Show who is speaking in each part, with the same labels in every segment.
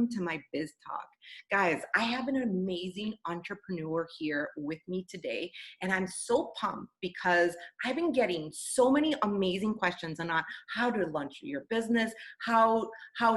Speaker 1: to my Biz Talk. Guys, I have an amazing entrepreneur here with me today, and I'm so pumped because I've been getting so many amazing questions on how to launch your business, how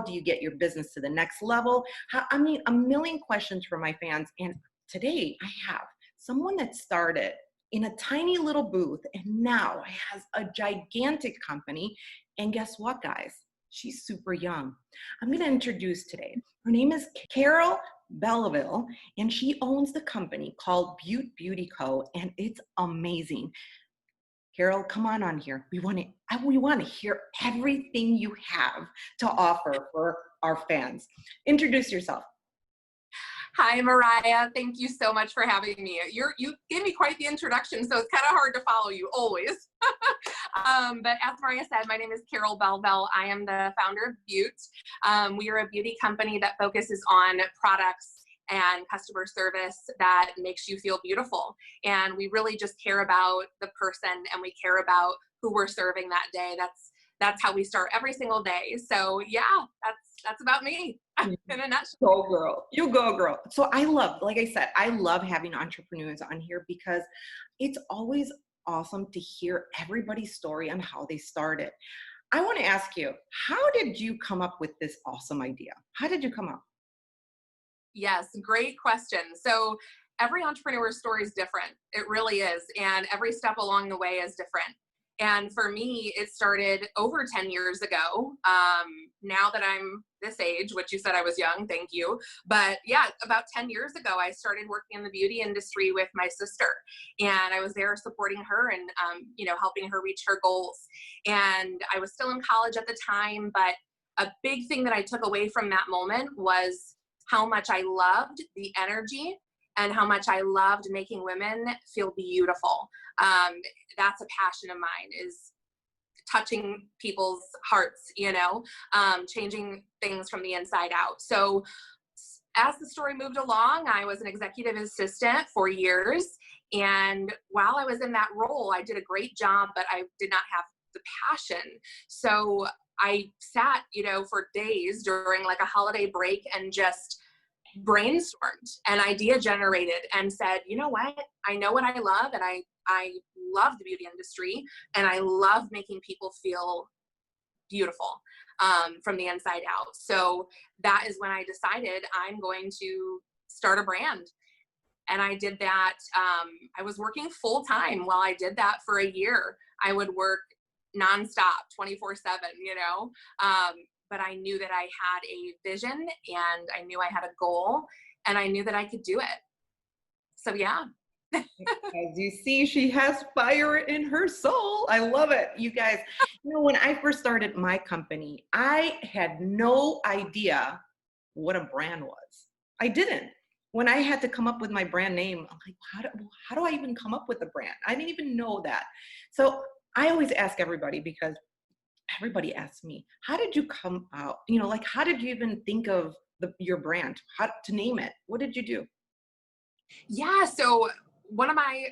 Speaker 1: do you get your business to the next level, a million questions from my fans. And today I have someone that started in a tiny little booth and now has a gigantic company. And guess what, guys? She's super young. I'm going to introduce today. Her name is Carol Bellville, and she owns the company called Beaute Beauty Co. And it's amazing. Carol, come on here. We want to hear everything you have to offer for our fans. Introduce yourself.
Speaker 2: Hi, Mireya. Thank you so much for having me. You gave me quite the introduction, so it's kind of hard to follow you always. But as Mireya said, my name is Carol Bellville. I am the founder of Beaute. We are a beauty company that focuses on products and customer service that makes you feel beautiful. And we really just care about the person, and we care about who we're serving that day. That's how we start every single day. So yeah, that's about me in a nutshell.
Speaker 1: Go girl, you go girl. So like I said, I love having entrepreneurs on here because it's always awesome to hear everybody's story on how they started. I want to ask you, how did you come up with this awesome idea? How did you come up?
Speaker 2: Yes, great question. So every entrepreneur's story is different. It really is. And every step along the way is different. And for me, it started over 10 years ago. Now that I'm this age, which you said I was young, thank you. But yeah, about 10 years ago, I started working in the beauty industry with my sister. And I was there supporting her and, helping her reach her goals. And I was still in college at the time, but a big thing that I took away from that moment was how much I loved the energy and how much I loved making women feel beautiful. That's a passion of mine, is touching people's hearts, changing things from the inside out. So as the story moved along, I was an executive assistant for years. And while I was in that role, I did a great job, but I did not have the passion. So I sat, for days during like a holiday break and just brainstormed and idea generated and said, you know what, I know what I love, and I love the beauty industry, and I love making people feel beautiful from the inside out. So that is when I decided I'm going to start a brand. And I did that. I was working full time while I did that for a year. I would work nonstop, 24/7, but I knew that I had a vision, and I knew I had a goal, and I knew that I could do it. So yeah.
Speaker 1: As you see, she has fire in her soul. I love it. You guys, when I first started my company, I had no idea what a brand was. I didn't. When I had to come up with my brand name, I'm like, how do I even come up with a brand? I didn't even know that. So I always ask everybody, because everybody asks me, how did you come out? How did you even think of your brand? How to name it? What did you do?
Speaker 2: Yeah. So one of my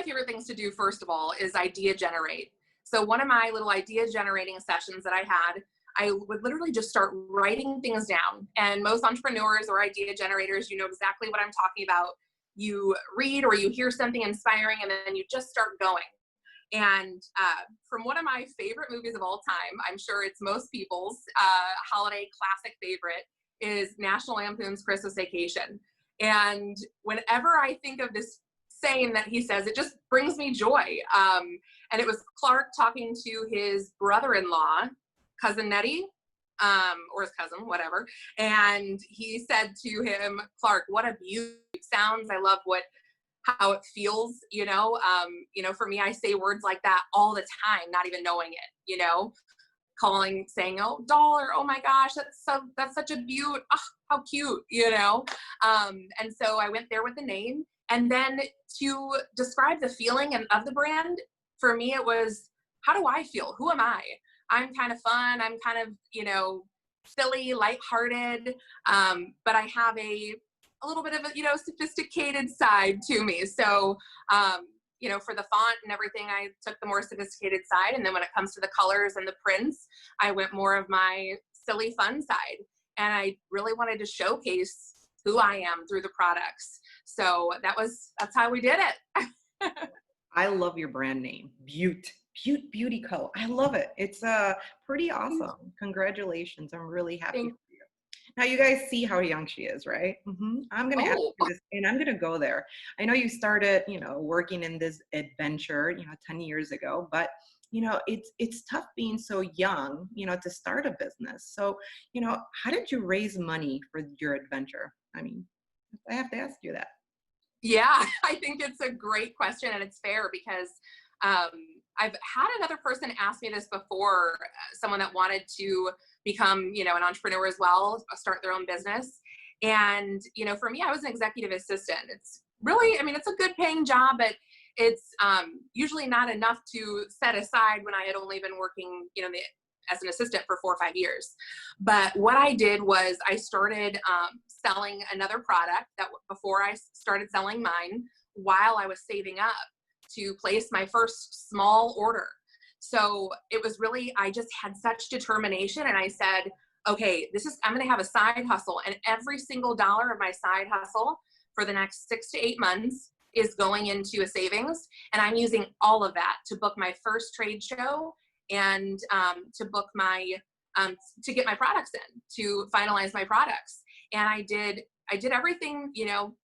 Speaker 2: favorite things to do, first of all, is idea generate. So one of my little idea generating sessions that I had, I would literally just start writing things down. And most entrepreneurs or idea generators, you know exactly what I'm talking about. You read or you hear something inspiring, and then you just start going. And from one of my favorite movies of all time, I'm sure it's most people's holiday classic favorite, is National Lampoon's Christmas Vacation. And whenever I think of this saying that he says, it just brings me joy. And it was Clark talking to his brother-in-law, cousin Nettie, or his cousin, whatever. And he said to him, Clark, what a beautiful sounds. I love how it feels, for me, I say words like that all the time, not even knowing it, saying, oh, dollar, oh my gosh, that's such a beaut, oh, how cute, and so I went there with the name. And then to describe the feeling of the brand, for me, it was, how do I feel? Who am I? I'm kind of fun. I'm kind of, silly, lighthearted, but I have a little bit of a, sophisticated side to me. So, for the font and everything, I took the more sophisticated side. And then when it comes to the colors and the prints, I went more of my silly fun side. and I really wanted to showcase who I am through the products. So that's how we did it.
Speaker 1: I love your brand name, Beaute Beauty Co. I love it. It's pretty awesome. Congratulations. I'm really happy
Speaker 2: Thank-
Speaker 1: for you. Now you guys see how young she is, right? I'm going to ask
Speaker 2: oh,
Speaker 1: you this, and I'm going to go there. I know you started, working in this adventure, 10 years ago, but it's tough being so young, to start a business. So, how did you raise money for your adventure? I mean, I have to ask you that.
Speaker 2: yeah, I think it's a great question, and it's fair because um, I've had another person ask me this before, someone that wanted to become, an entrepreneur as well, start their own business. And, for me, I was an executive assistant. It's really, I mean, it's a good paying job, but it's usually not enough to set aside when I had only been working, as an assistant for 4 or 5 years. But what I did was I started selling another product that before I started selling mine, while I was saving up to place my first small order. So it was really, I just had such determination, and I said, okay, I'm going to have a side hustle, and every single dollar of my side hustle for the next 6 to 8 months is going into a savings. And I'm using all of that to book my first trade show and to book to get my products in, to finalize my products. And I did everything,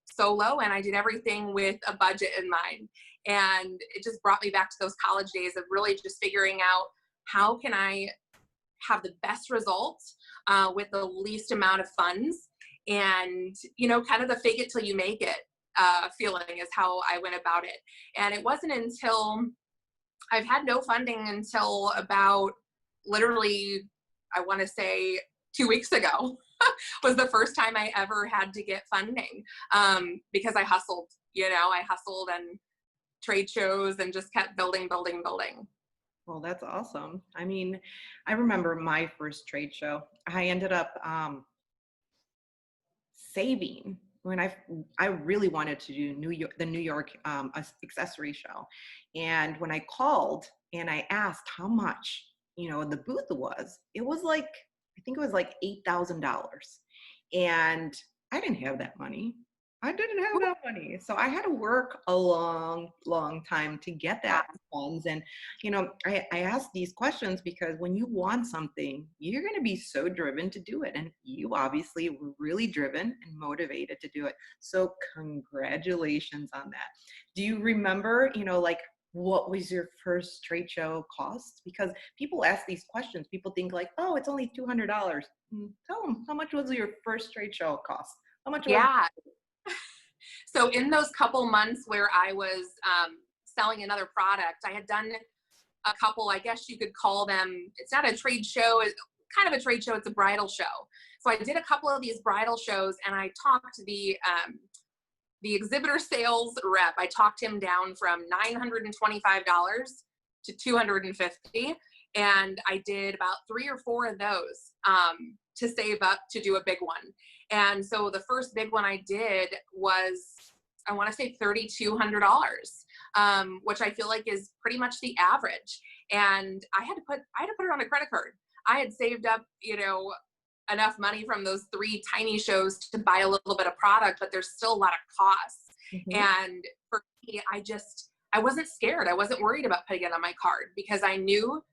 Speaker 2: solo, and I did everything with a budget in mind. And it just brought me back to those college days of really just figuring out how can I have the best results with the least amount of funds. And, kind of the fake it till you make it feeling is how I went about it. And it wasn't until I've had no funding until about literally, I want to say 2 weeks ago was the first time I ever had to get funding because I hustled, I hustled and trade shows and just kept building.
Speaker 1: Well, that's awesome. I mean, I remember my first trade show. I ended up saving when I really wanted to do the New York accessory show, and when I called and I asked how much the booth was, it was like, I think it was like $8,000, and I didn't have that money. I didn't have that money. So I had to work a long, long time to get that funds. And, I ask these questions because when you want something, you're going to be so driven to do it. And you obviously were really driven and motivated to do it. So congratulations on that. Do you remember, like, what was your first trade show cost? Because people ask these questions. People think like, oh, it's only $200. Tell them, how much was your first trade show cost? How much was
Speaker 2: Yeah. So in those couple months where I was selling another product, I had done a couple, I guess you could call them, it's not a trade show, it's kind of a trade show, it's a bridal show. So I did a couple of these bridal shows, and I talked the exhibitor sales rep, I talked him down from $925 to $250. And I did about 3 or 4 of those to save up to do a big one. And so the first big one I did was, I want to say $3,200, which I feel like is pretty much the average. And I had to put it on a credit card. I had saved up, enough money from those 3 tiny shows to buy a little bit of product, but there's still a lot of costs. And for me, I wasn't scared. I wasn't worried about putting it on my card because I knew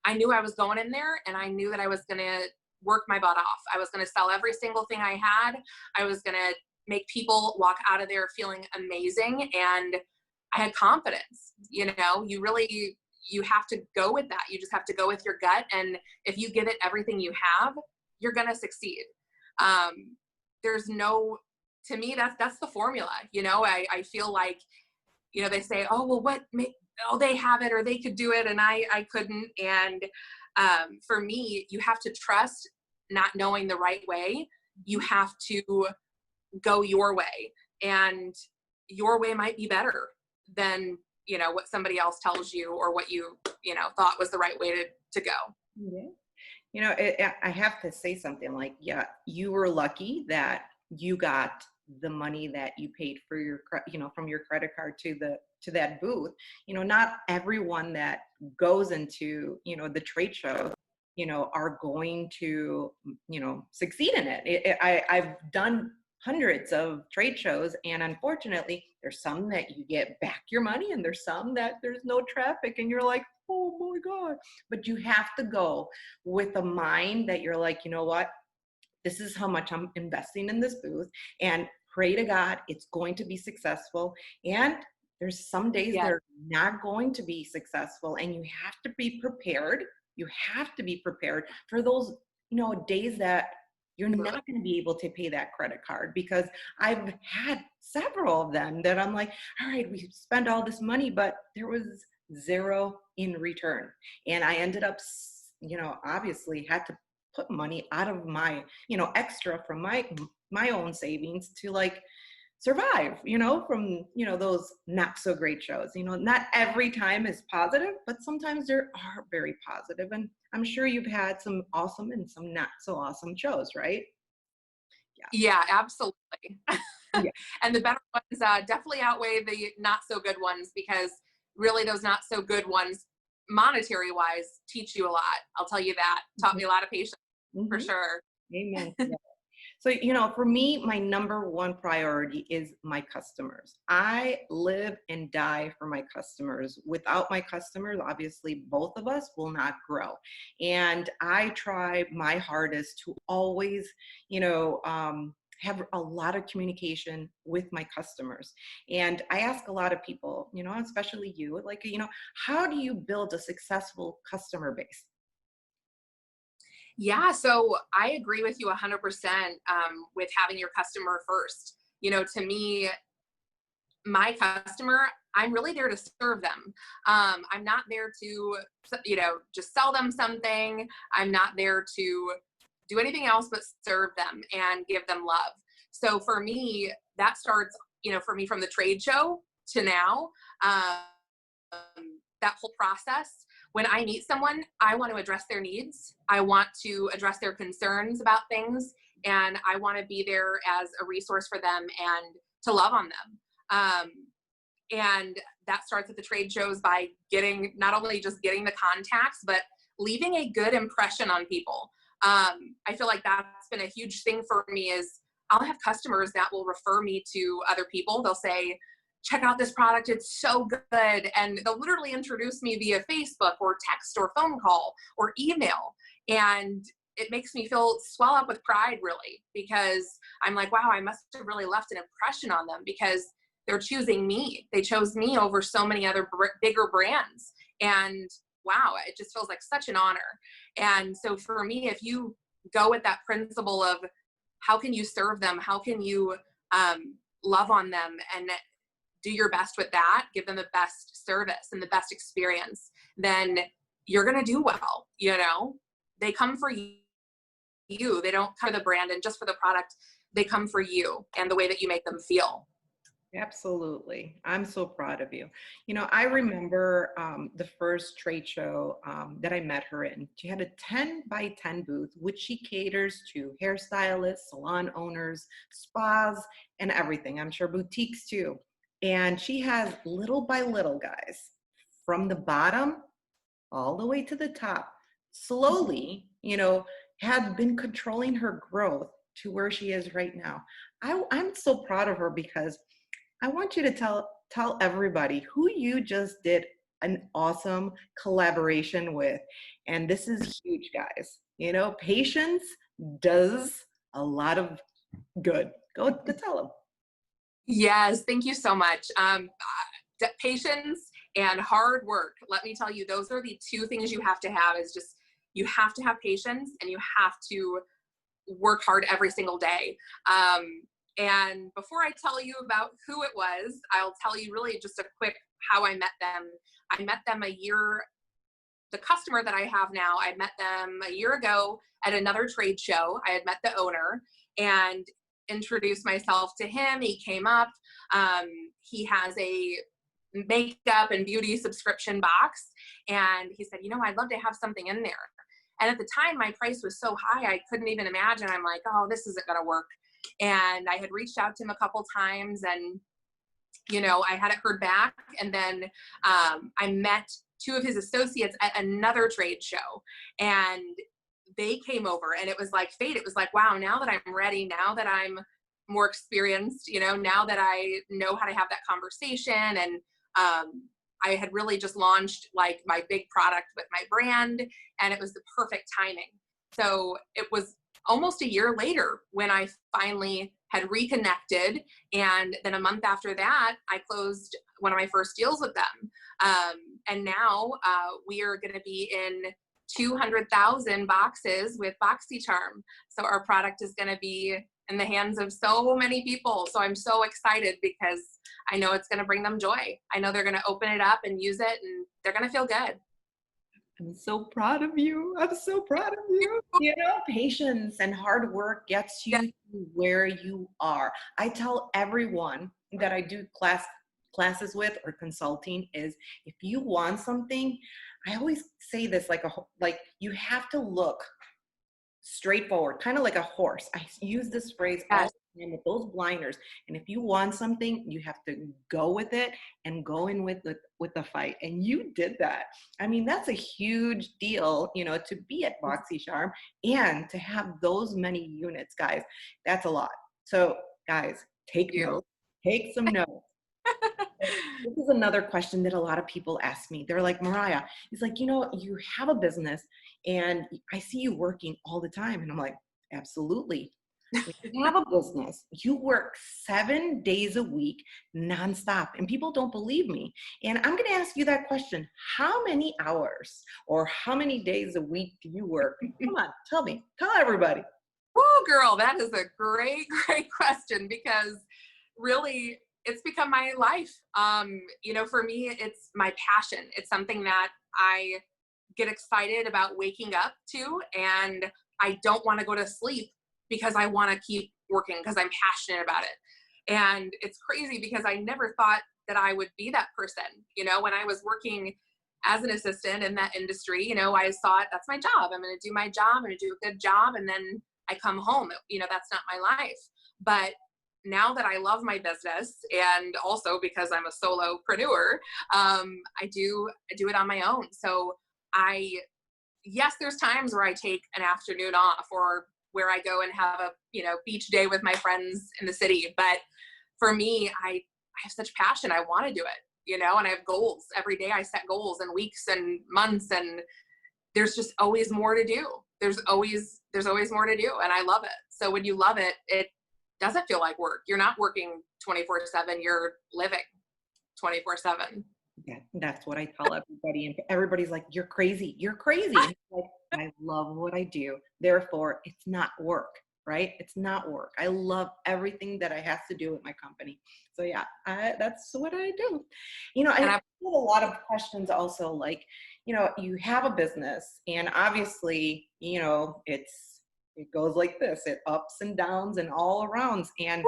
Speaker 2: I was going in there, and I knew that I was going to work my butt off. I was going to sell every single thing I had. I was going to make people walk out of there feeling amazing. And I had confidence. You have to go with that. You just have to go with your gut. And if you give it everything you have, you're going to succeed. To me, that's the formula. I feel like, they say, oh, well, they have it or they could do it and I couldn't. And for me, you have to trust not knowing the right way. You have to go your way, and your way might be better than, what somebody else tells you or what you thought was the right way to go.
Speaker 1: Yeah. I have to say something like, yeah, you were lucky that you got the money that you paid for your, from your credit card to that booth. Not everyone that goes into, the trade show are going to, succeed in it. I've done hundreds of trade shows, and unfortunately there's some that you get back your money, and there's some that there's no traffic, and you're like, oh my God. But you have to go with a mind that you're like, you know what, this is how much I'm investing in this booth, and pray to God it's going to be successful. And there's some days
Speaker 2: Yes.
Speaker 1: they're not going to be successful, and you have to be prepared. You have to be prepared for those, days that you're not going to be able to pay that credit card, because I've had several of them that I'm like, all right, we spent all this money, but there was zero in return. And I ended up, obviously had to put money out of my, extra from my own savings to like survive, from, those not so great shows. Not every time is positive, but sometimes there are very positive. And I'm sure you've had some awesome and some not so awesome shows, right?
Speaker 2: Yeah, absolutely.
Speaker 1: Yeah.
Speaker 2: And the better ones definitely outweigh the not so good ones, because really those not so good ones, monetary wise, teach you a lot. I'll tell you that. Taught me a lot of patience, for
Speaker 1: Mm-hmm.
Speaker 2: sure.
Speaker 1: Amen. Yeah. So, for me, my number one priority is my customers. I live and die for my customers. Without my customers, obviously, both of us will not grow. And I try my hardest to always, have a lot of communication with my customers. And I ask a lot of people, especially you, like, how do you build a successful customer base?
Speaker 2: Yeah, so I agree with you 100% with having your customer first. To me, my customer, I'm really there to serve them. I'm not there to, just sell them something. I'm not there to do anything else but serve them and give them love. So for me, that starts, for me from the trade show to now. That whole process, when I meet someone, I want to address their needs. I want to address their concerns about things, and I want to be there as a resource for them and to love on them. And that starts at the trade shows by not only just getting the contacts, but leaving a good impression on people. I feel like that's been a huge thing for me. Is I'll have customers that will refer me to other people. They'll say, check out this product, it's so good. And they'll literally introduce me via Facebook or text or phone call or email. And it makes me swell up with pride, really, because I'm like, wow, I must have really left an impression on them, because they're choosing me. They chose me over so many other bigger brands. And wow, it just feels like such an honor. And so for me, if you go with that principle of how can you serve them, how can you love on them, and do your best with that, give them the best service and the best experience, then you're going to do well. They come for you. They don't come for the brand and just for the product. They come for you and the way that you make them feel.
Speaker 1: Absolutely. I'm so proud of you. I remember the first trade show that I met her in. She had a 10 by 10 booth, which she caters to hairstylists, salon owners, spas, and everything. I'm sure boutiques too. And she has little by little, guys, from the bottom all the way to the top, slowly, have been controlling her growth to where she is right now. I'm so proud of her, because I want you to tell everybody who you just did an awesome collaboration with. And this is huge, guys. Patience does a lot of good. Go tell them.
Speaker 2: Yes, thank you so much. Patience and hard work. Let me tell you, those are the two things you have to have. Is just, you have to have patience, and you have to work hard every single day. And before I tell you about who it was, I'll tell you really just a quick how I met them. I met them the customer that I have now, I met them a year ago at another trade show. I had met the owner and introduced myself to him. He came up. He has a makeup and beauty subscription box. And he said, I'd love to have something in there. And at the time, my price was so high, I couldn't even imagine. I'm like, oh, this isn't going to work. And I had reached out to him a couple times, and I hadn't heard back. And then I met two of his associates at another trade show, and they came over, and it was like fate. It was like, wow, now that I'm ready, now that I'm more experienced, now that I know how to have that conversation, and I had really just launched like my big product with my brand, and it was the perfect timing. So it was almost a year later when I finally had reconnected. And then a month after that, I closed one of my first deals with them. And now we are going to be in 200,000 boxes with BoxyCharm. So our product is going to be in the hands of so many people. So I'm so excited because I know it's going to bring them joy. I know they're going to open it up and use it, and they're going to feel good.
Speaker 1: I'm so proud of you. I'm so proud of you. Patience and hard work gets you to where you are. I tell everyone that I do classes with or consulting is, if you want something, I always say this, like you have to look straightforward, kind of like a horse. I use this phrase all the time with those blinders. And if you want something, you have to go with it and go in with the fight. And you did that. I mean, that's a huge deal, to be at BoxyCharm and to have those many units, guys. That's a lot. So, guys, take notes. Take some notes. This is another question that a lot of people ask me. They're like, Mireya, it's like, you have a business and I see you working all the time. And I'm like, absolutely. When you have a business, you work 7 days a week, nonstop. And people don't believe me. And I'm going to ask you that question. How many hours or how many days a week do you work? Come on, tell me. Tell everybody.
Speaker 2: Oh, girl, that is a great, great question, because really, it's become my life. For me, it's my passion. It's something that I get excited about waking up to, and I don't want to go to sleep because I want to keep working because I'm passionate about it. And it's crazy because I never thought that I would be that person. When I was working as an assistant in that industry, I thought, that's my job. I'm going to do my job. I'm going to do a good job. And then I come home, that's not my life. But now that I love my business, and also because I'm a solopreneur, I do it on my own. So yes, there's times where I take an afternoon off, or where I go and have a, beach day with my friends in the city. But for me, I have such passion. I want to do it, and I have goals every day. I set goals and weeks and months, and there's just always more to do. There's always more to do. And I love it. So when you love it, it doesn't feel like work. You're not working 24/7. You're living 24/7.
Speaker 1: Yeah, that's what I tell everybody. And everybody's like, you're crazy. You're crazy. And it's like, I love what I do. Therefore, it's not work, right? It's not work. I love everything that I have to do with my company. So yeah, that's what I do. And I have a lot of questions also, like, you have a business, and obviously, it goes like this, it ups and downs and all arounds. And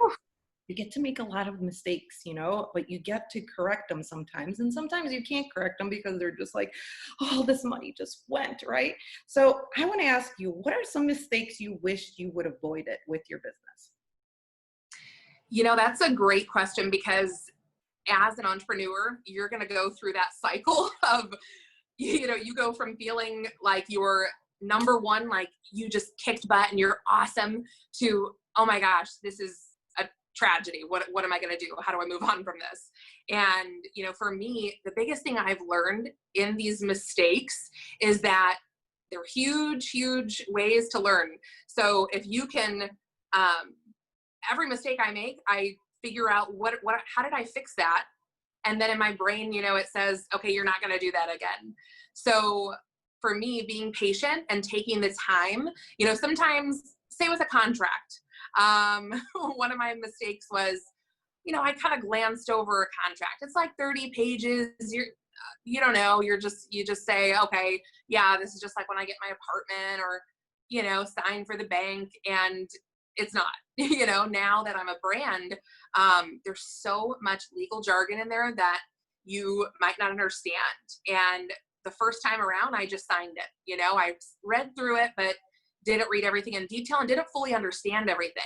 Speaker 1: you get to make a lot of mistakes, but you get to correct them sometimes. And sometimes you can't correct them because they're just like, oh, this money just went, right? So I want to ask you, what are some mistakes you wished you would avoid it with your business?
Speaker 2: That's a great question, because as an entrepreneur, you're going to go through that cycle of, you go from feeling like you're number one, like you just kicked butt and you're awesome, to, oh my gosh, this is a tragedy. What am I going to do? How do I move on from this? And, for me, the biggest thing I've learned in these mistakes is that they're huge, huge ways to learn. So if you can, every mistake I make, I figure out how did I fix that? And then in my brain, it says, okay, you're not going to do that again. So for me, being patient and taking the time, sometimes, say with a contract, one of my mistakes was, I kind of glanced over a contract. It's like 30 pages. You don't know, you just say, okay, yeah, this is just like when I get my apartment, or, sign for the bank. And it's not, now that I'm a brand, there's so much legal jargon in there that you might not understand. And the first time around, I just signed it. I read through it, but didn't read everything in detail and didn't fully understand everything.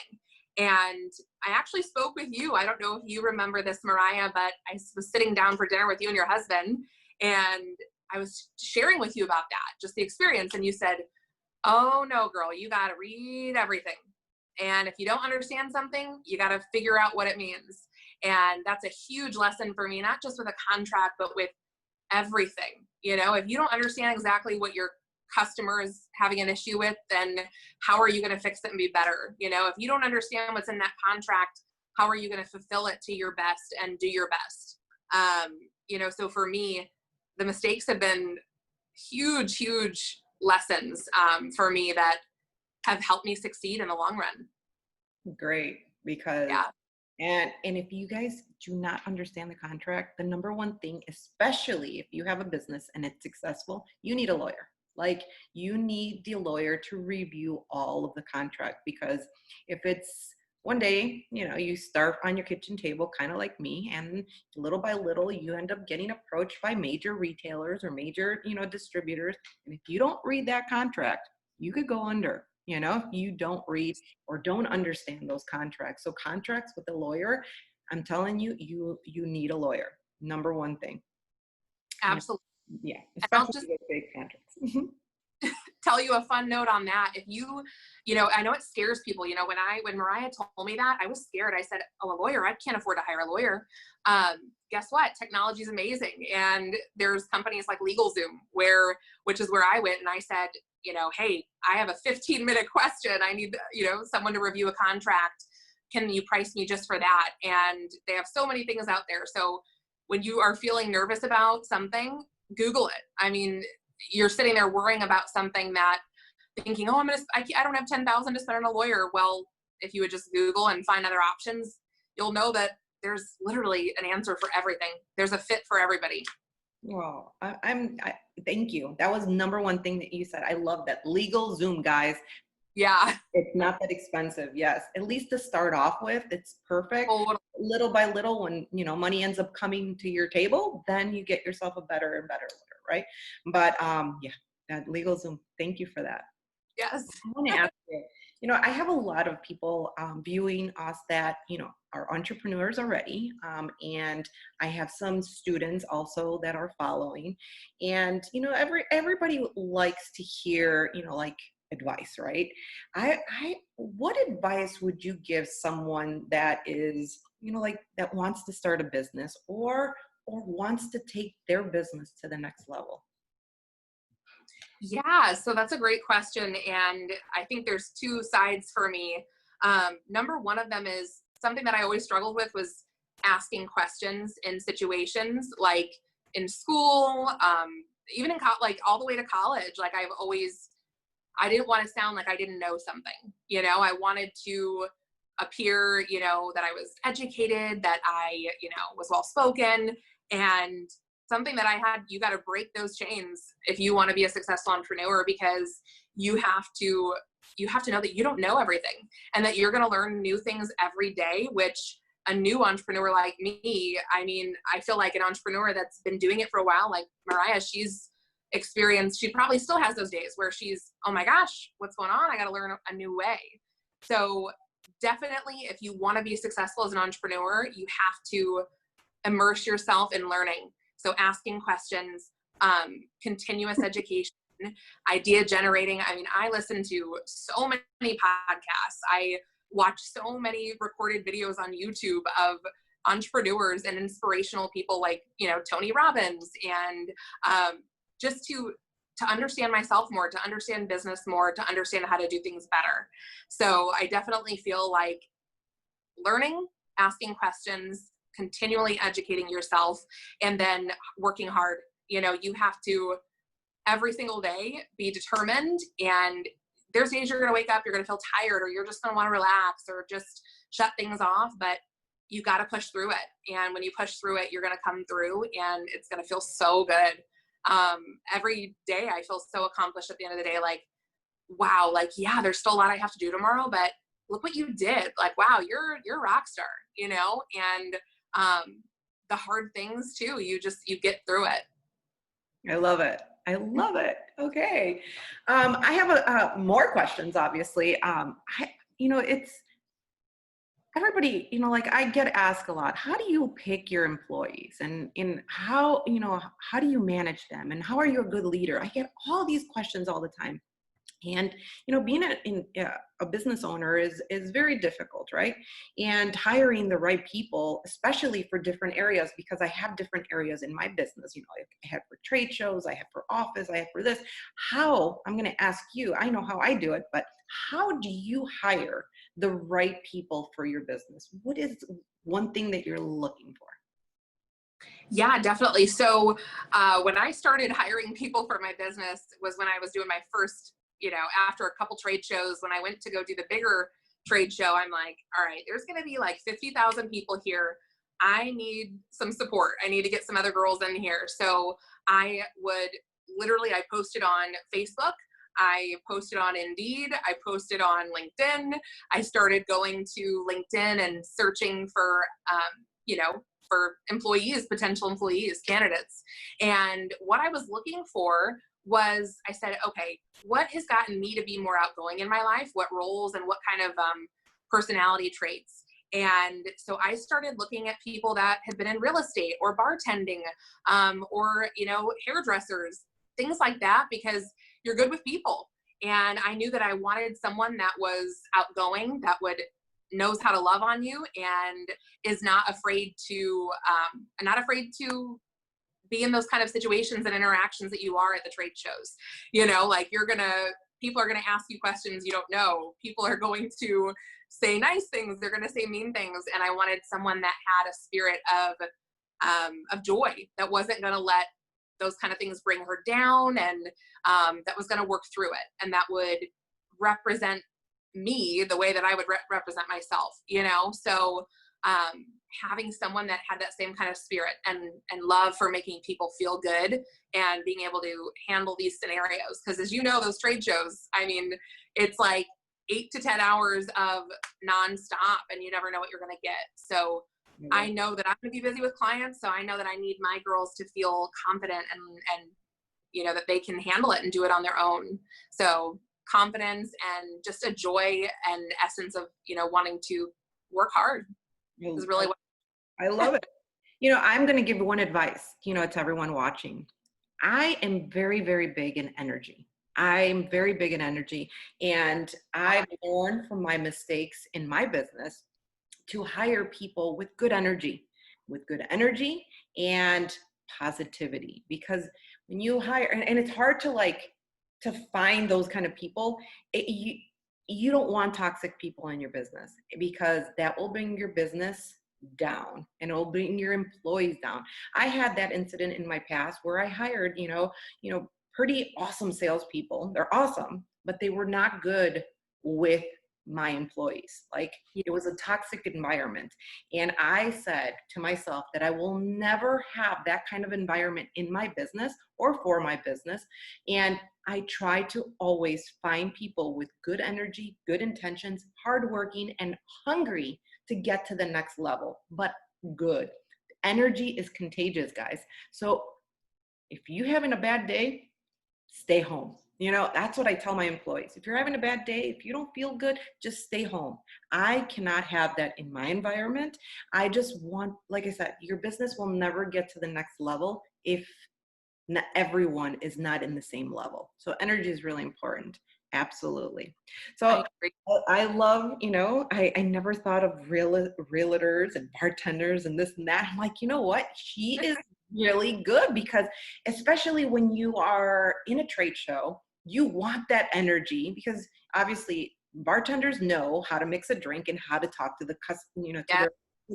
Speaker 2: And I actually spoke with you. I don't know if you remember this, Mireya, but I was sitting down for dinner with you and your husband, and I was sharing with you about that, just the experience. And you said, oh no, girl, you got to read everything. And if you don't understand something, you got to figure out what it means. And that's a huge lesson for me, not just with a contract, but with everything. You know, if you don't understand exactly what your customer is having an issue with, then how are you going to fix it and be better? You know, if you don't understand what's in that contract, how are you going to fulfill it to your best and do your best? You know, so for me, the mistakes have been huge lessons for me that have helped me succeed in the long run.
Speaker 1: Great, because
Speaker 2: Yeah.
Speaker 1: and if you guys do not understand the contract, the number one thing, especially if you have a business and it's successful, you need a lawyer. Like, you need the lawyer to review all of the contract, because if it's one day, you know, you start on your kitchen table, kind of like me, and little by little, you end up getting approached by major retailers or major, you know, distributors. And if you don't read that contract, you could go under, you know, if you don't read or don't understand those contracts. So contracts with a lawyer, I'm telling you, you need a lawyer. Number one thing.
Speaker 2: Absolutely.
Speaker 1: Yeah,
Speaker 2: And I'll
Speaker 1: especially
Speaker 2: just
Speaker 1: with big contracts.
Speaker 2: tell you a fun note on that. If you know, I know it scares people. You know, when Mireya told me that, I was scared. I said, oh, a lawyer? I can't afford to hire a lawyer. Guess what? Technology is amazing. And there's companies like LegalZoom, which is where I went. And I said, you know, hey, I have a 15-minute question. I need, you know, someone to review a contract. Can you price me just for that? And they have so many things out there. So when you are feeling nervous about something, Google it. I mean, you're sitting there worrying about something, that thinking, oh, I don't have 10,000 to spend on a lawyer. Well, if you would just Google and find other options, you'll know that there's literally an answer for everything. There's a fit for everybody.
Speaker 1: Well, thank you. That was number one thing that you said. I love that. LegalZoom, guys.
Speaker 2: Yeah.
Speaker 1: It's not that expensive. Yes. At least to start off with, it's perfect.
Speaker 2: Totally.
Speaker 1: Little by little, when, you know, money ends up coming to your table, then you get yourself a better and better lawyer, right? But yeah, that LegalZoom, thank you for that.
Speaker 2: Yes.
Speaker 1: I want to ask you, you know, I have a lot of people viewing us that, you know, are entrepreneurs already. And I have some students also that are following. And, you know, everybody likes to hear, you know, like, advice, right? What advice would you give someone that is, you know, like, that wants to start a business, or wants to take their business to the next level?
Speaker 2: Yeah, so that's a great question. And I think there's two sides for me. Number one of them is something that I always struggled with, was asking questions in situations like in school, even in like all the way to college. Like I didn't want to sound like I didn't know something. You know, I wanted to appear, you know, that I was educated, that I, you know, was well spoken. And something that you got to break those chains if you want to be a successful entrepreneur, because you have to know that you don't know everything, and that you're going to learn new things every day, which a new entrepreneur like me, I mean, I feel like an entrepreneur that's been doing it for a while, like Mireya, she probably still has those days where she's, oh my gosh, what's going on? I got to learn a new way. So definitely, if you want to be successful as an entrepreneur, you have to immerse yourself in learning. So asking questions, continuous education, idea generating. I mean, I listen to so many podcasts. I watch so many recorded videos on YouTube of entrepreneurs and inspirational people like, you know, Tony Robbins, and just to understand myself more, to understand business more, to understand how to do things better. So I definitely feel like learning, asking questions, continually educating yourself, and then working hard. You know, you have to every single day be determined, and there's days you're going to wake up, you're going to feel tired, or you're just going to want to relax or just shut things off, but you got to push through it. And when you push through it, you're going to come through, and it's going to feel so good. Every day I feel so accomplished at the end of the day, like, wow, like, yeah, there's still a lot I have to do tomorrow, but look what you did. Like, wow, you're a rock star, you know? And the hard things too, you get through it.
Speaker 1: I love it. I love it. Okay. I have more questions, obviously. You know, everybody, like I get asked a lot, how do you pick your employees and in how, how do you manage them and how are you a good leader? I get all these questions all the time. And being a business owner is very difficult, right? And hiring the right people, especially for different areas, because I have different areas in my business. I have for trade shows, I have for office, I have for this. How, I'm going to ask you, I know how I do it, but how do you hire the right people for your business? What is one thing that you're looking for?
Speaker 2: Yeah, definitely. So when I started hiring people for my business was when I was doing my first, after a couple trade shows, when I went to go do the bigger trade show, I'm like, all right, there's going to be like 50,000 people here. I need some support. I need to get some other girls in here. So I would I posted on Facebook. I posted on Indeed. I posted on LinkedIn. I started going to LinkedIn and searching for, for employees, potential employees, candidates. And what I was looking for was, I said, okay, what has gotten me to be more outgoing in my life? What roles and what kind of personality traits? And so I started looking at people that had been in real estate or bartending, or, hairdressers, things like that, because you're good with people. And I knew that I wanted someone that was outgoing, that would knows how to love on you and is not afraid to be in those kind of situations and interactions that you are at the trade shows. Like people are gonna ask you questions you don't know. People are going to say nice things. They're gonna say mean things. And I wanted someone that had a spirit of joy, that wasn't gonna let those kind of things bring her down, and that was gonna work through it, and that would represent me the way that I would represent myself, So having someone that had that same kind of spirit and love for making people feel good and being able to handle these scenarios. Because as you know, those trade shows, I mean, it's like 8 to 10 hours of nonstop, and you never know what you're going to get. So I know that I'm going to be busy with clients. So I know that I need my girls to feel confident and that they can handle it and do it on their own. So confidence and just a joy and essence of, wanting to work hard is really what
Speaker 1: I love it. I'm going to give one advice, to everyone watching. I am very, very big in energy. I'm very big in energy. And I've learned from my mistakes in my business to hire people with good energy and positivity. Because when you hire, and it's hard to find those kind of people, you don't want toxic people in your business, because that will bring your business down and it'll bring your employees down. I had that incident in my past where I hired, pretty awesome salespeople. They're awesome, but they were not good with my employees. Like, it was a toxic environment. And I said to myself that I will never have that kind of environment in my business or for my business. And I try to always find people with good energy, good intentions, hardworking, and hungry to get to the next level, but good. Energy is contagious, guys. So if you're having a bad day, stay home. That's what I tell my employees. If you're having a bad day, if you don't feel good, just stay home. I cannot have that in my environment. I just want, like I said, your business will never get to the next level if not everyone is not in the same level. So energy is really important. Absolutely. So I love, I never thought of realtors and bartenders and this and that. I'm like, you know what? She is really good, because especially when you are in a trade show, you want that energy, because obviously bartenders know how to mix a drink and how to talk to the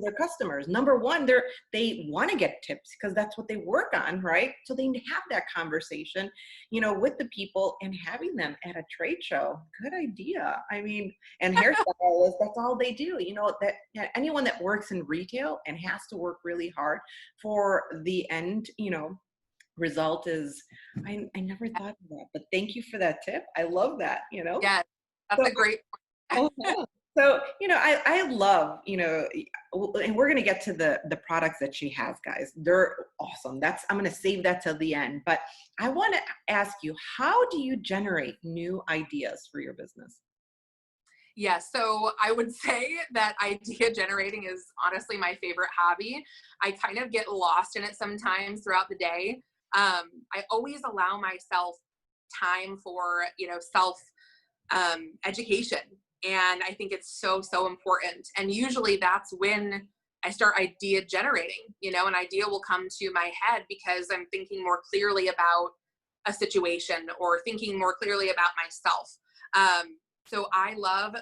Speaker 1: their customers. Number one, they want to get tips because that's what they work on, right? So they have that conversation, with the people, and having them at a trade show. Good idea. I mean, and hairstylists, that's all they do. That anyone that works in retail and has to work really hard for the end, result is, I never thought of that, but thank you for that tip. I love that,
Speaker 2: Yeah, that's a great point.
Speaker 1: So, I love, and we're going to get to the products that she has, guys. They're awesome. I'm going to save that till the end. But I want to ask you, how do you generate new ideas for your business?
Speaker 2: Yes. So I would say that idea generating is honestly my favorite hobby. I kind of get lost in it sometimes throughout the day. I always allow myself time for, self education. And I think it's so, so important. And usually that's when I start idea generating, an idea will come to my head because I'm thinking more clearly about a situation or thinking more clearly about myself. So I love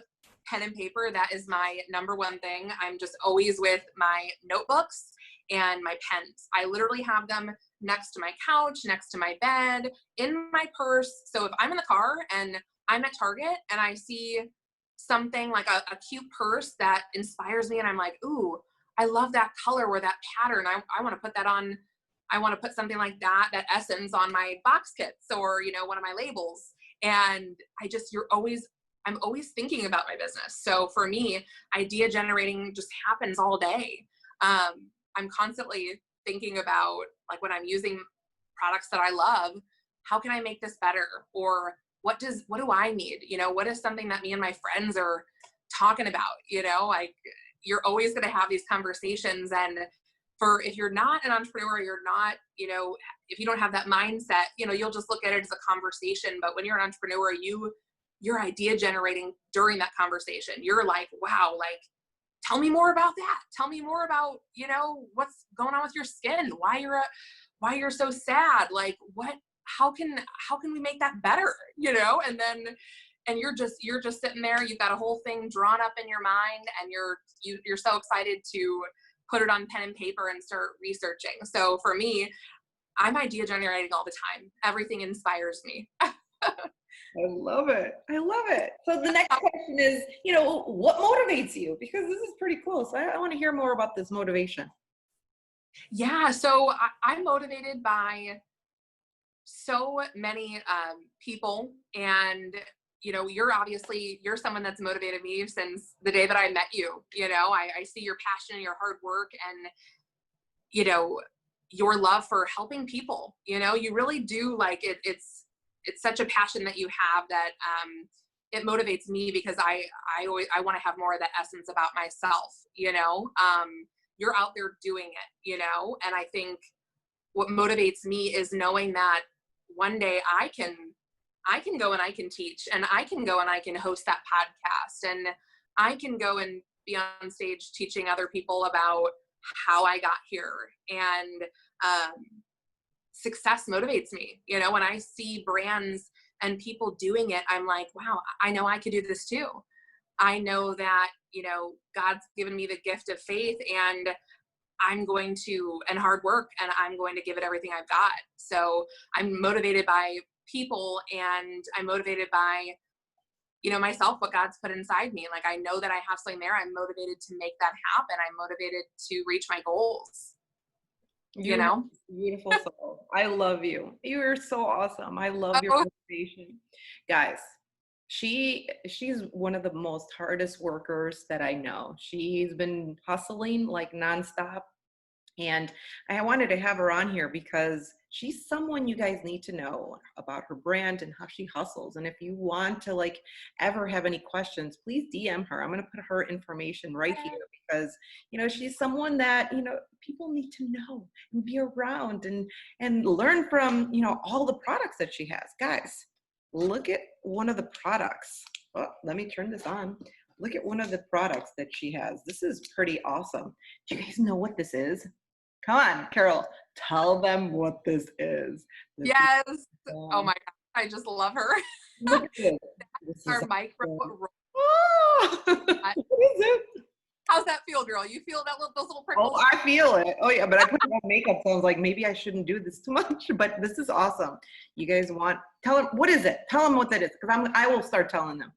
Speaker 2: pen and paper. That is my number one thing. I'm just always with my notebooks and my pens. I literally have them next to my couch, next to my bed, in my purse. So if I'm in the car and I'm at Target and I see something like a cute purse that inspires me and I'm like, ooh, I love that color or that pattern. I want to put that on. I want to put something like that essence on my box kits or, one of my labels. And I'm always thinking about my business. So for me, idea generating just happens all day. I'm constantly thinking about, like, when I'm using products that I love, how can I make this better? Or what do I need? What is something that me and my friends are talking about? Like, you're always going to have these conversations. And if you're not an entrepreneur, you're not, if you don't have that mindset, you'll just look at it as a conversation. But when you're an entrepreneur, you're idea generating during that conversation. You're like, wow, like, tell me more about that. Tell me more about, what's going on with your skin, why you're so sad. Like, how can we make that better? And you're just sitting there, you've got a whole thing drawn up in your mind and you're so excited to put it on pen and paper and start researching. So for me, I'm idea generating all the time. Everything inspires me.
Speaker 1: I love it. I love it. So the next question is, what motivates you? Because this is pretty cool. So I want to hear more about this motivation.
Speaker 2: Yeah. So I'm motivated by so many people. And, you're someone that's motivated me since the day that I met you. I see your passion and your hard work and, your love for helping people. You really do, like, it's such a passion that you have that it motivates me because I want to have more of that essence about myself. You're out there doing it, and I think what motivates me is knowing that one day I can go and I can teach, and I can go and I can host that podcast, and I can go and be on stage teaching other people about how I got here. And success motivates me. When I see brands and people doing it, I'm like, wow, I know I could do this too. I know that, God's given me the gift of faith, and and hard work, and I'm going to give it everything I've got. So I'm motivated by people, and I'm motivated by, myself, what God's put inside me. Like, I know that I have something there. I'm motivated to make that happen. I'm motivated to reach my goals.
Speaker 1: Beautiful soul. I love you. You are so awesome. I love your motivation. Guys, she's one of the most hardest workers that I know. She's been hustling like nonstop. And I wanted to have her on here because she's someone you guys need to know about her brand and how she hustles. And if you want to ever have any questions, please DM her. I'm going to put her information right here because, she's someone that, people need to know and be around and learn from, all the products that she has. Guys, look at one of the products. Oh, let me turn this on. Look at one of the products that she has. This is pretty awesome. Do you guys know what this is? Come on, Carol, tell them what this is.
Speaker 2: Yes. Oh my God. I just love her.
Speaker 1: Look at this. This
Speaker 2: Our micro.
Speaker 1: Oh, what is it?
Speaker 2: How's that feel, girl? You feel those little prickles?
Speaker 1: Oh, I feel it. Oh yeah, but I put on makeup, so I was like, maybe I shouldn't do this too much. But this is awesome. You guys tell them, what is it? Tell them what that is, because I will start telling them.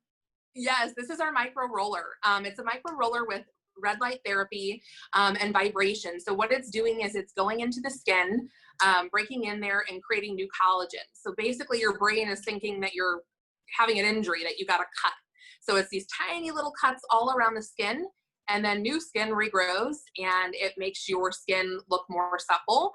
Speaker 2: Yes, this is our micro roller. It's a micro roller with red light therapy and vibration. So what it's doing is it's going into the skin, breaking in there and creating new collagen. So basically your brain is thinking that you're having an injury, that you got a cut. So it's these tiny little cuts all around the skin, and then new skin regrows and it makes your skin look more supple.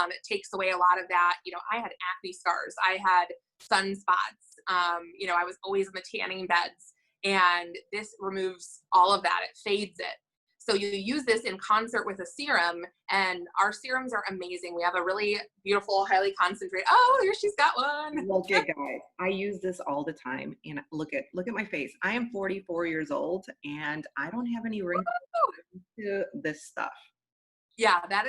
Speaker 2: It takes away a lot of that. I had acne scars. I had sunspots. I was always in the tanning beds. And this removes all of that. It fades it. So you use this in concert with a serum, and our serums are amazing. We have a really beautiful, highly concentrated, oh, here she's got one.
Speaker 1: Look at, guys, I use this all the time, and look at my face. I am 44 years old and I don't have any wrinkles to this stuff.
Speaker 2: Yeah, that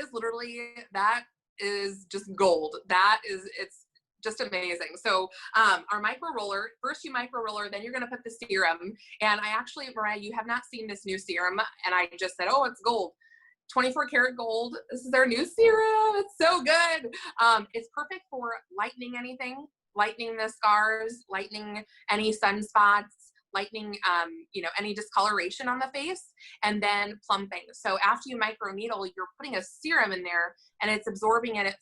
Speaker 2: is just gold. It's just amazing. So our micro roller, first you micro roller, then you're going to put the serum. And I actually, Mireya, you have not seen this new serum. And I just said, oh, it's gold. 24 karat gold. This is our new serum. It's so good. It's perfect for lightening anything, lightening the scars, lightening any sunspots, lightening, any discoloration on the face, and then plumping. So after you microneedle, you're putting a serum in there, and it's absorbing it,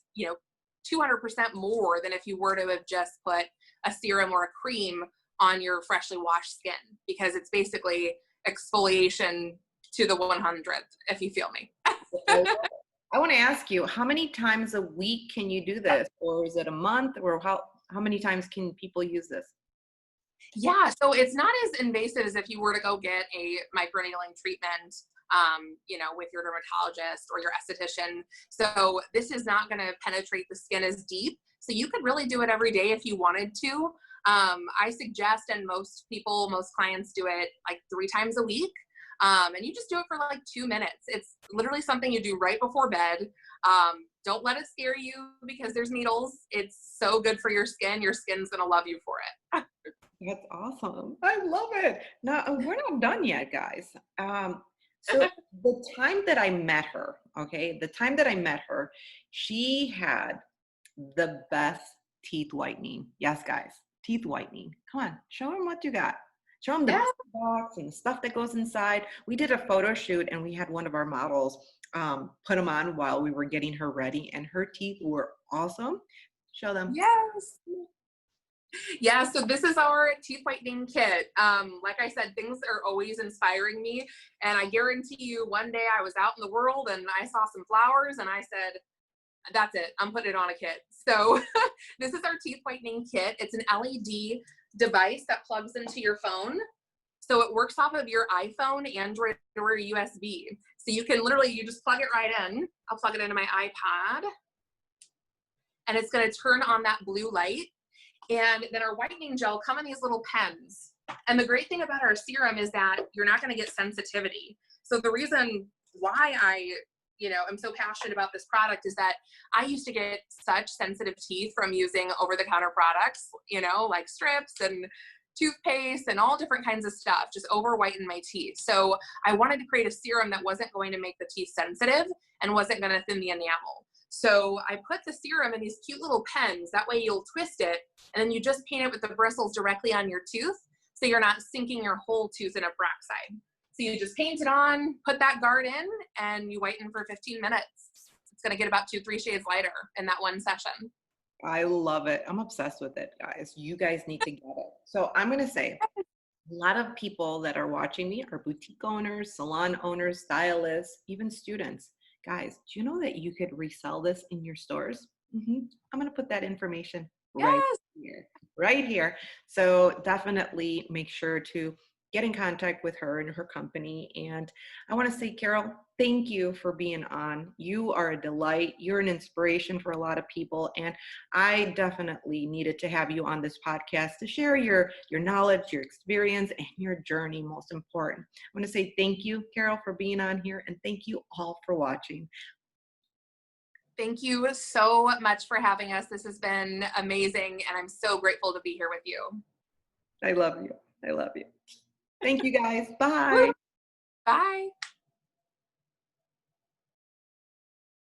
Speaker 2: 200% more than if you were to have just put a serum or a cream on your freshly washed skin, because it's basically exfoliation to the 100th, if you feel me.
Speaker 1: I want to ask you, how many times a week can you do this? Or is it a month? Or how many times can people use this?
Speaker 2: Yeah, so it's not as invasive as if you were to go get a microneedling treatment, with your dermatologist or your esthetician. So this is not going to penetrate the skin as deep. So you could really do it every day if you wanted to. I suggest, and most clients do it like 3 times a week. And you just do it for like 2 minutes. It's literally something you do right before bed. Don't let it scare you because there's needles. It's so good for your skin. Your skin's going to love you for it.
Speaker 1: That's awesome. I love it. Now, we're not done yet, guys. So the time that I met her, she had the best teeth whitening. Yes, guys, teeth whitening. Come on, show them what you got. Show them the box and the stuff that goes inside. We did a photo shoot and we had one of our models put them on while we were getting her ready, and her teeth were awesome. Show them.
Speaker 2: Yes. Yeah, so this is our teeth whitening kit. Like I said, things are always inspiring me. And I guarantee you, one day I was out in the world and I saw some flowers and I said, that's it, I'm putting it on a kit. So this is our teeth whitening kit. It's an LED device that plugs into your phone. So it works off of your iPhone, Android, or USB. So you can you just plug it right in. I'll plug it into my iPad. And it's going to turn on that blue light. And then our whitening gel come in these little pens. And the great thing about our serum is that you're not going to get sensitivity. So the reason why I'm so passionate about this product is that I used to get such sensitive teeth from using over-the-counter products, like strips and toothpaste and all different kinds of stuff, just over whiten my teeth. So I wanted to create a serum that wasn't going to make the teeth sensitive and wasn't going to thin the enamel. So I put the serum in these cute little pens. That way you'll twist it and then you just paint it with the bristles directly on your tooth. So you're not sinking your whole tooth in a peroxide. So you just paint it on, put that guard in, and you whiten for 15 minutes. It's going to get about 2-3 shades lighter in that one session.
Speaker 1: I love it. I'm obsessed with it, guys. You guys need to get it. So I'm going to say, a lot of people that are watching me are boutique owners, salon owners, stylists, even students. Guys, do you know that you could resell this in your stores? I'm going to put that information right here. So definitely make sure to get in contact with her and her company. And I want to say, Carol, thank you for being on. You are a delight. You're an inspiration for a lot of people. And I definitely needed to have you on this podcast to share your knowledge, your experience, and your journey, most important. I want to say thank you, Carol, for being on here. And thank you all for watching.
Speaker 2: Thank you so much for having us. This has been amazing. And I'm so grateful to be here with you.
Speaker 1: I love you. I love you. Thank you, guys. Bye.
Speaker 2: Bye.